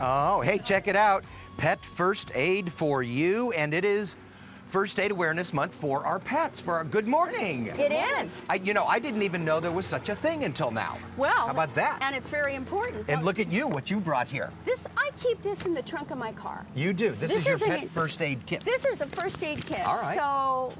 Oh, hey, check it out. Pet First Aid for you, and it is First Aid Awareness Month for our pets, for our good morning. It is. I didn't even know there was such a thing until now. Well, how about that? And it's very important. And look at you, what you brought here. I keep this in the trunk of my car. You do. This is your pet first aid kit. This is a first aid kit. All right. So,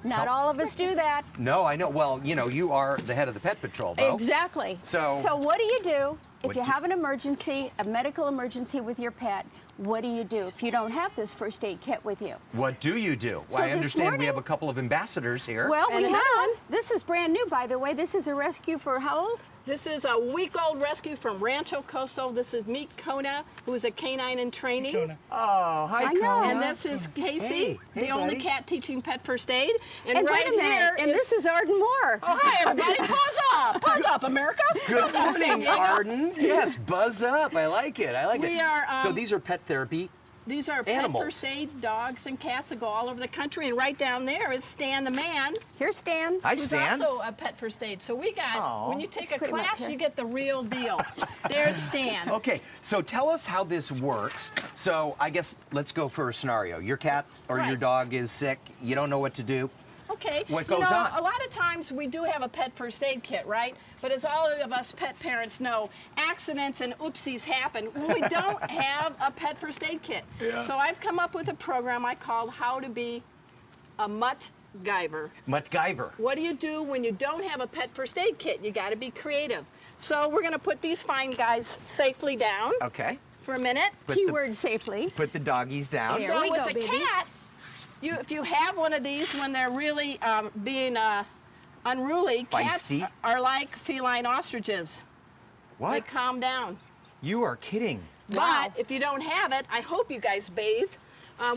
not all of us do that. No, I know. Well, you are the head of the Pet Patrol, though. Exactly. So what do if you have an emergency, a medical emergency with your pet? What do you do if you don't have this first aid kit with you? What do you do? So I understand we have a couple of ambassadors here. Well, we have. This is brand new, by the way. This is a rescue for how old? This is a week-old rescue from Rancho Coastal. This is Meet Kona, who is a canine in training. Oh, hi, Kona. And this is Casey, the only cat teaching pet first aid. And right here, and this is Arden Moore. Oh, hi, everybody. Pause up. Pause up, America. Good morning, Arden. Yes, buzz up. I like it. I like it. So these are pet therapy. These are pet first aid dogs and cats that go all over the country, and right down there is Stan the man. Here's Stan. Hi, Stan. Who's also a pet first aid. So we got, when you take a class, you get the real deal. There's Stan. Okay, so tell us how this works. So I guess let's go for a scenario. Your cat or your dog is sick. You don't know what to do. Okay. What goes on? A lot of times we do have a pet first aid kit, right? But as all of us pet parents know, accidents and oopsies happen when we don't have a pet first aid kit. Yeah. So I've come up with a program I called How to Be a Mutt-Guyver. Mutt-Guyver. What do you do when you don't have a pet first aid kit? You got to be creative. So we're going to put these fine guys safely down. Okay. For a minute. Keyword safely. Put the doggies down. So with the cat, if you have one of these when they're really being unruly, cats are like feline ostriches. What? They calm down. You are kidding. But if you don't have it, I hope you guys bathe.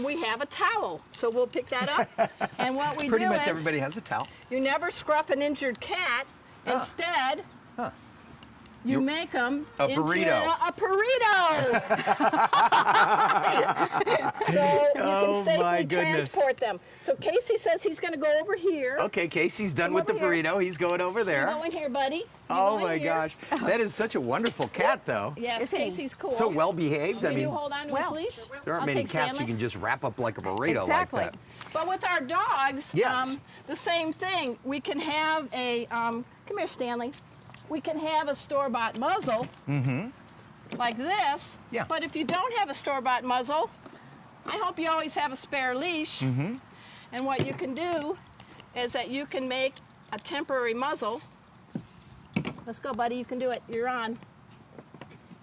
We have a towel, so we'll pick that up. And what we Pretty do much is everybody has a towel. you never scruff an injured cat. Instead, you make them a burrito. A burrito. So you can safely transport them. So Casey says he's going to go over here. Okay, Casey's done with the burrito. He's going over there. Go in here, buddy. Oh my gosh. That is such a wonderful cat, though. Yes, Casey's cool. So well behaved. Can you hold on to his leash? There aren't many cats you can just wrap up like a burrito like that. But with our dogs, the same thing. We can have a, come here, Stanley. We can have a store-bought muzzle, like this. Yeah. But if you don't have a store-bought muzzle, I hope you always have a spare leash. And what you can do is that you can make a temporary muzzle. Let's go, buddy. You can do it. You're on.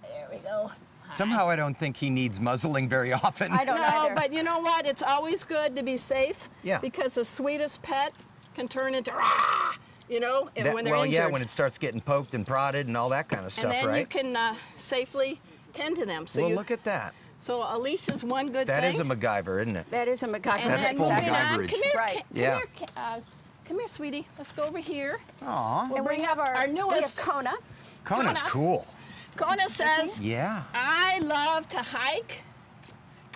There we go. Somehow I don't think he needs muzzling very often. I don't either. No, but you know what? It's always good to be safe. Yeah. Because the sweetest pet can turn into rah! You know, when they're injured. Yeah, when it starts getting poked and prodded and all that kind of stuff, and then you can safely tend to them. So look at that. So a leash is one good thing. That is a MacGyver, isn't it? That is a MacGyver. And that's full MacGyverage. Come here, sweetie. Let's go over here. Aw. We'll bring up our newest. Kona. Kona's cool. Kona says, I love to hike.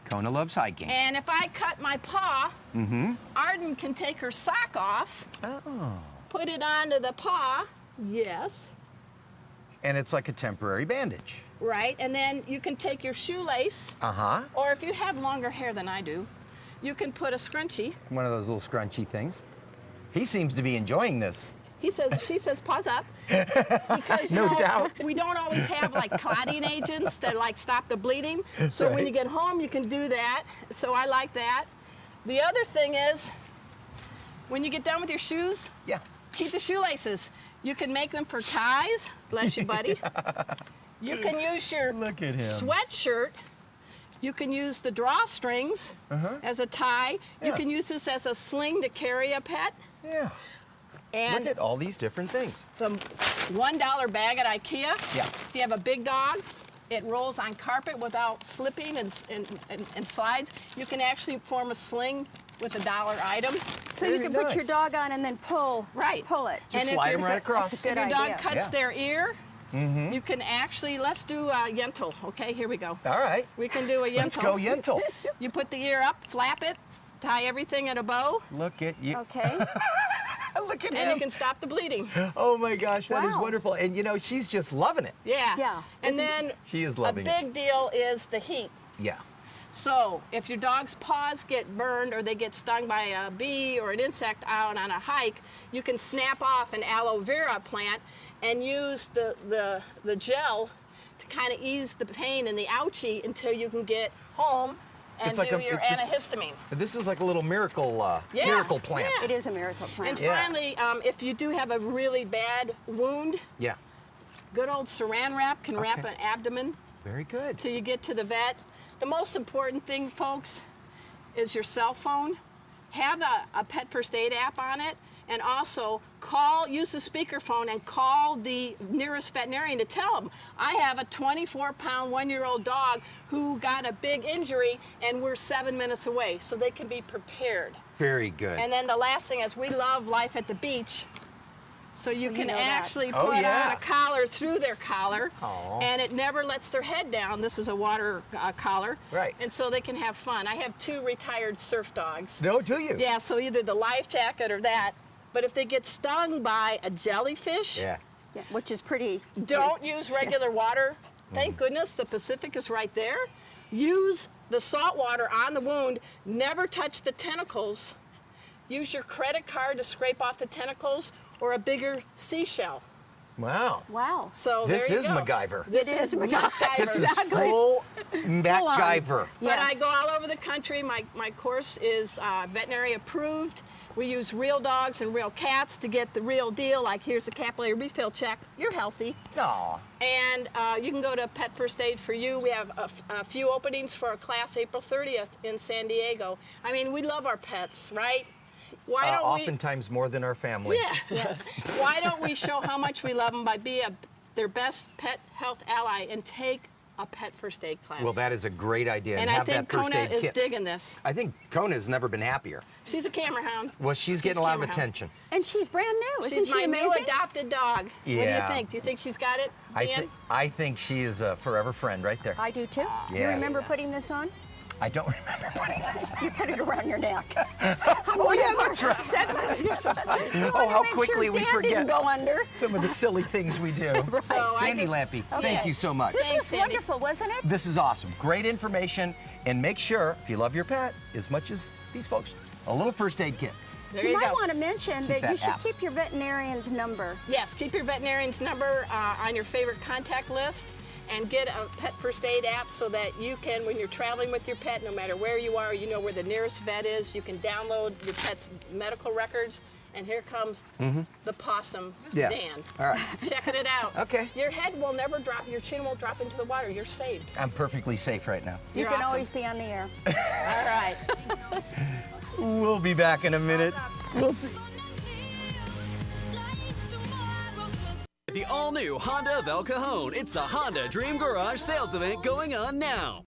Kona loves hiking. And if I cut my paw, Arden can take her sock off. Put it onto the paw, and it's like a temporary bandage. Right, and then you can take your shoelace, or if you have longer hair than I do, you can put a scrunchie. One of those little scrunchy things. He seems to be enjoying this. She says, pause up. Because, no doubt. We don't always have like clotting agents that like stop the bleeding. So when you get home, you can do that. So I like that. The other thing is, when you get done with your shoes, keep the shoelaces. You can make them for ties. Bless you, buddy. You can use your sweatshirt. You can use the drawstrings as a tie. You can use this as a sling to carry a pet. And look at all these different things. The $1 bag at IKEA. If you have a big dog, it rolls on carpet without slipping and slides. You can actually form a sling with a $1 item. So you can put your dog on and then pull it. Just slide them right across. That's a good idea. If your idea. dog cuts their ear, you can actually, let's do a Yentl, okay? Here we go. All right. We can do a Yentl. Let's go Yentl. You put the ear up, flap it, tie everything in a bow. Look at you. Okay. Look at and him. you can stop the bleeding. Oh my gosh, that is Wow. wonderful. And you know, she's just loving it. Yeah. Yeah. And then She is a loving it. big deal is the heat. Yeah. So if your dog's paws get burned or they get stung by a bee or an insect out on a hike, you can snap off an aloe vera plant and use the gel to kind of ease the pain and the ouchie until you can get home and It's like do a- your this- antihistamine. This is like a little miracle, Yeah, miracle plant. yeah. It is a miracle plant. And Yeah. finally, if you do have a really bad wound, Yeah. good old saran wrap can wrap Okay. an abdomen Very good. till you get to the vet. The most important thing, folks, is your cell phone. Have a Pet First Aid app on it, and also use the speakerphone and call the nearest veterinarian to tell them, I have a 24-pound, 1-year-old dog who got a big injury and we're 7 minutes away, so they can be prepared. Very good. And then the last thing is we love life at the beach. So you You can know that. actually Oh, put yeah. on a collar through their collar, Aw. and it never lets their head down. This is a water collar. Right. And so they can have fun. I have 2 retired surf dogs. No, do you? Yeah, so either the life jacket or that. But if they get stung by a jellyfish, Yeah. Yeah, which is pretty. don't use regular water. Mm-hmm. Thank goodness the Pacific is right there. Use the salt water on the wound. Never touch the tentacles. Use your credit card to scrape off the tentacles or a bigger seashell. Wow. Wow. So This there you is go. MacGyver. This It is is MacGyver. This is Exactly. full MacGyver. But I Yes. go all over the country. My course is veterinary approved. We use real dogs and real cats to get the real deal. Like here's the capillary refill check. You're healthy. Aw. And you can go to Pet First Aid for You. We have a few openings for a class April 30th in San Diego. I mean, we love our pets, right? Why don't we? Oftentimes more than our family. Yeah. Yes. Why don't we show how much we love them by being their best pet health ally and take a Pet First Aid class? Well, that is a great idea. and I have think that first Kona aid is kit. digging this. I think Kona's never been happier. She's a camera hound. Well, she's getting a lot of camera hound. attention. And she's brand new. Isn't She's she my amazing? new adopted dog. What do you Yeah. think? Do you think she's got it, Dan? I think she is a forever friend right there. I do too. You Yeah. remember putting this on? I don't remember putting this. You put it around your neck. Oh yeah, that's right. Oh, how quickly we Dan forget didn't go under. some of the silly things we do. So I Candy just- Lampy, Okay. thank you so much. This Thanks, was Sandy. wonderful, wasn't it? This is awesome. Great information. And make sure, if you love your pet as much as these folks, a little first aid kit. There You you might go. want to mention that that you should app. keep your veterinarian's number. Yes, keep your veterinarian's number on your favorite contact list and get a Pet First Aid app so that you can, when you're traveling with your pet, no matter where you are, you know where the nearest vet is. You can download your pet's medical records. And here comes the possum, Yeah. Dan. All right. Checking it out. Okay. Your head will never drop, your chin won't drop into the water. You're saved. I'm perfectly safe right now. You You're can awesome. always be on the air. All right. We'll be back in a minute. The all-new Honda of El Cajon. It's the Honda Dream Garage sales event going on now.